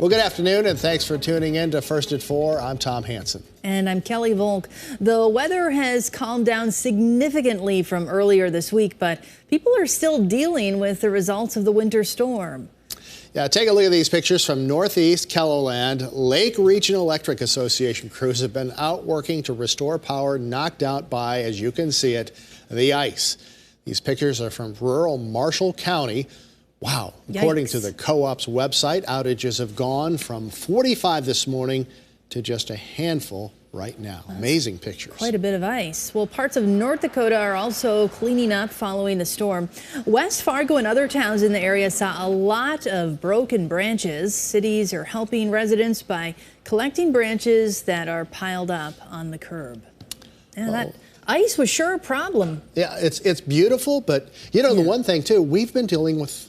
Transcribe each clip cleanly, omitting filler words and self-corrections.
Well, good afternoon, and thanks for tuning in to First at 4. I'm Tom Hansen. And I'm Kelly Volk. The weather has calmed down significantly from earlier this week, but people are still dealing with the results of the winter storm. Yeah, take a look at these pictures from Northeast Kelloland. Lake Regional Electric Association crews have been out working to restore power knocked out by, as you can see it, the ice. These pictures are from rural Marshall County. Wow. Yikes. According to the co-op's website, outages have gone from 45 this morning to just a handful right now. Amazing pictures. Quite a bit of ice. Well, parts of North Dakota are also cleaning up following the storm. West Fargo and other towns in the area saw a lot of broken branches. Cities are helping residents by collecting branches that are piled up on the curb. And that ice was sure a problem. Yeah, it's beautiful, but you know, the one thing too, we've been dealing with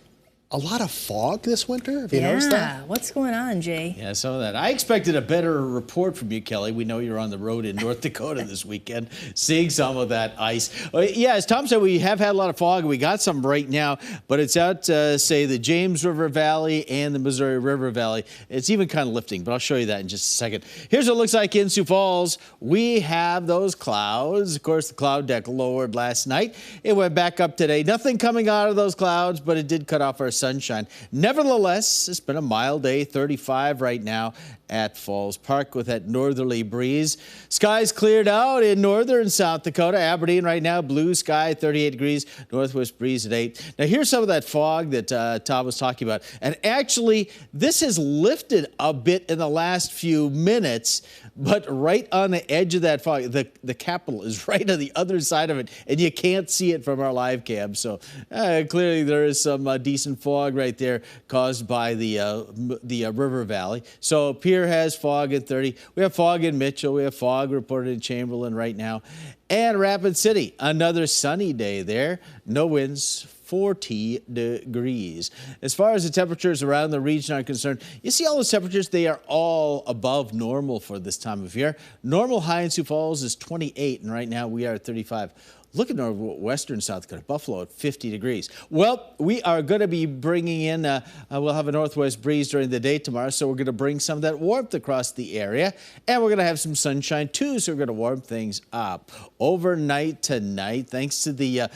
a lot of fog this winter. Have you noticed that? Yeah, what's going on, Jay? Yeah, some of that. I expected a better report from you, Kelly. We know you're on the road in North Dakota this weekend, seeing some of that ice. Yeah, as Tom said, we have had a lot of fog. We got some right now, but it's out, say, the James River Valley and the Missouri River Valley. It's even kind of lifting, but I'll show you that in just a second. Here's what it looks like in Sioux Falls. We have those clouds. Of course, the cloud deck lowered last night. It went back up today. Nothing coming out of those clouds, but it did cut off our sunshine. Nevertheless, it's been a mild day, 35 right now at Falls Park with that northerly breeze. Skies cleared out in northern South Dakota. Aberdeen right now, blue sky, 38 degrees, northwest breeze at 8. Now here's some of that fog that Tom was talking about. And actually, this has lifted a bit in the last few minutes, but right on the edge of that fog, the Capitol is right on the other side of it, and you can't see it from our live cam. So clearly there is some decent fog right there caused by the river valley. So Pierre has fog at 30. We have fog in Mitchell. We have fog reported in Chamberlain right now. And Rapid City, another sunny day there. No winds. 40 degrees. As far as the temperatures around the region are concerned, you see all those temperatures, they are all above normal for this time of year. Normal high in Sioux Falls is 28, and right now we are at 35. Look at northwestern South Dakota, Buffalo at 50 degrees. Well, we are going to be bringing in, we'll have a northwest breeze during the day tomorrow, so we're going to bring some of that warmth across the area. And we're going to have some sunshine too, so we're going to warm things up. Overnight tonight, thanks to the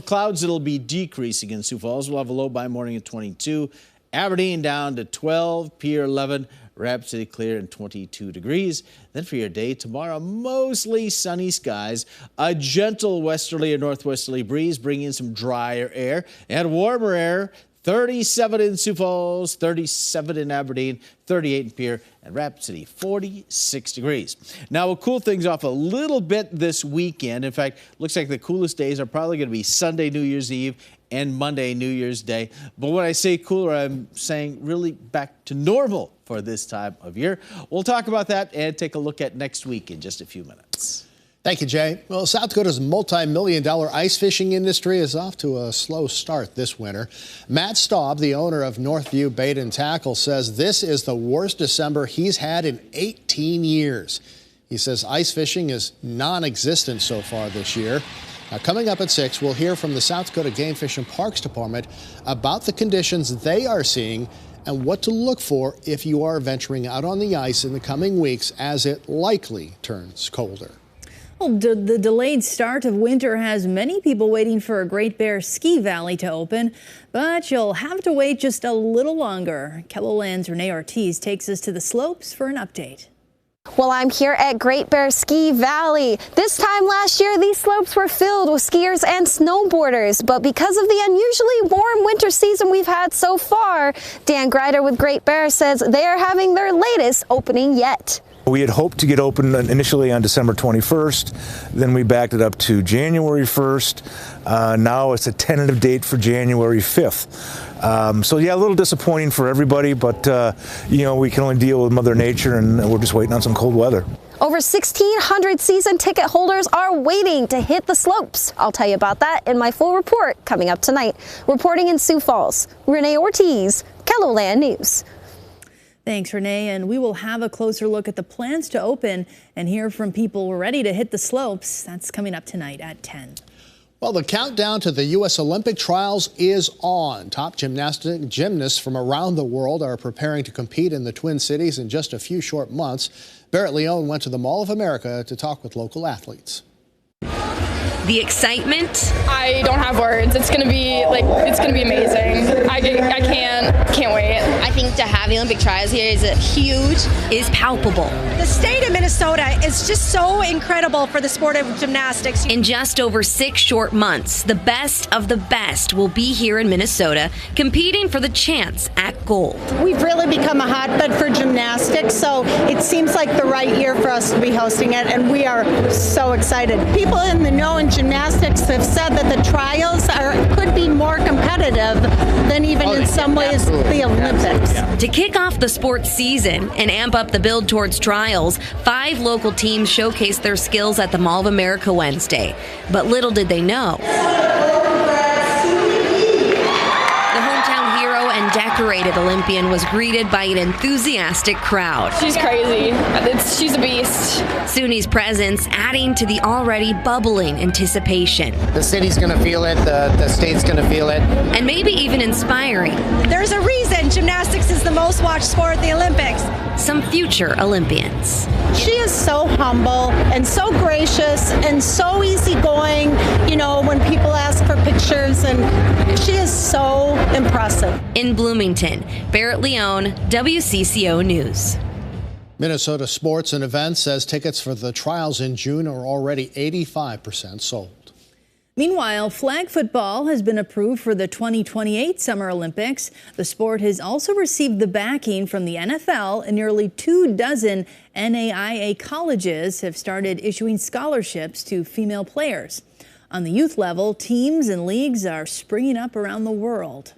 clouds, it'll be decreasing in Sioux Falls. We'll have a low by morning at 22. Aberdeen down to 12, Pierre 11. Rapid City clear and 22 degrees. Then for your day tomorrow, mostly sunny skies. A gentle westerly or northwesterly breeze bringing in some drier air and warmer air. 37 in Sioux Falls, 37 in Aberdeen, 38 in Pierre, and Rapid City, 46 degrees. Now, we'll cool things off a little bit this weekend. In fact, looks like the coolest days are probably going to be Sunday, New Year's Eve, and Monday, New Year's Day. But when I say cooler, I'm saying really back to normal for this time of year. We'll talk about that and take a look at next week in just a few minutes. Thank you, Jay. Well, South Dakota's multi-million-dollar ice fishing industry is off to a slow start this winter. Matt Staub, the owner of Northview Bait and Tackle, says this is the worst December he's had in 18 years. He says ice fishing is non-existent so far this year. Now, coming up at 6, we'll hear from the South Dakota Game Fish and Parks Department about the conditions they are seeing and what to look for if you are venturing out on the ice in the coming weeks as it likely turns colder. Well, the delayed start of winter has many people waiting for a Great Bear Ski Valley to open, but you'll have to wait just a little longer. Kelloland's Renee Ortiz takes us to the slopes for an update. Well, I'm here at Great Bear Ski Valley. This time last year, these slopes were filled with skiers and snowboarders, but because of the unusually warm winter season we've had so far, Dan Greider with Great Bear says they are having their latest opening yet. We had hoped to get open initially on December 21st, then we backed it up to January 1st. Now it's a tentative date for January 5th. So yeah, a little disappointing for everybody, but you know, we can only deal with Mother Nature, and we're just waiting on some cold weather. Over 1,600 season ticket holders are waiting to hit the slopes. I'll tell you about that in my full report coming up tonight. Reporting in Sioux Falls, Renee Ortiz, Kelloland News. Thanks, Renee. And we will have a closer look at the plans to open and hear from people ready to hit the slopes. That's coming up tonight at 10. Well, the countdown to the U.S. Olympic trials is on. Top gymnasts from around the world are preparing to compete in the Twin Cities in just a few short months. Barrett Leone went to the Mall of America to talk with local athletes. The excitement? I don't have words. It's gonna be amazing. I can't wait. I think to have the Olympic trials here is huge. Is palpable. The state of Minnesota is just so incredible for the sport of gymnastics. In just over 6 short months, the best of the best will be here in Minnesota, competing for the chance at gold. We've really become a hotbed for gymnastics, so it seems like the right year for us to be hosting it, and we are so excited. People in the know in gymnastics have said that the trials could be more competitive than even in some ways the Olympics. To kick off the sports season and amp up the build towards trials, 5 local teams showcased their skills at the Mall of America Wednesday. But little did they know, and decorated Olympian was greeted by an enthusiastic crowd. She's crazy. She's a beast. SUNY's presence adding to the already bubbling anticipation. The city's going to feel it, the state's going to feel it. And maybe even inspiring. There's a reason gymnastics is the most watched sport at the Olympics. Some future Olympians. She is so humble and so gracious and so easygoing, you know, when people ask for pictures, and she is so impressive. In Bloomington, Barrett Leone, WCCO News. Minnesota Sports and Events says tickets for the trials in June are already 85% sold. Meanwhile, flag football has been approved for the 2028 Summer Olympics. The sport has also received the backing from the NFL, and nearly 24 NAIA colleges have started issuing scholarships to female players. On the youth level, teams and leagues are springing up around the world.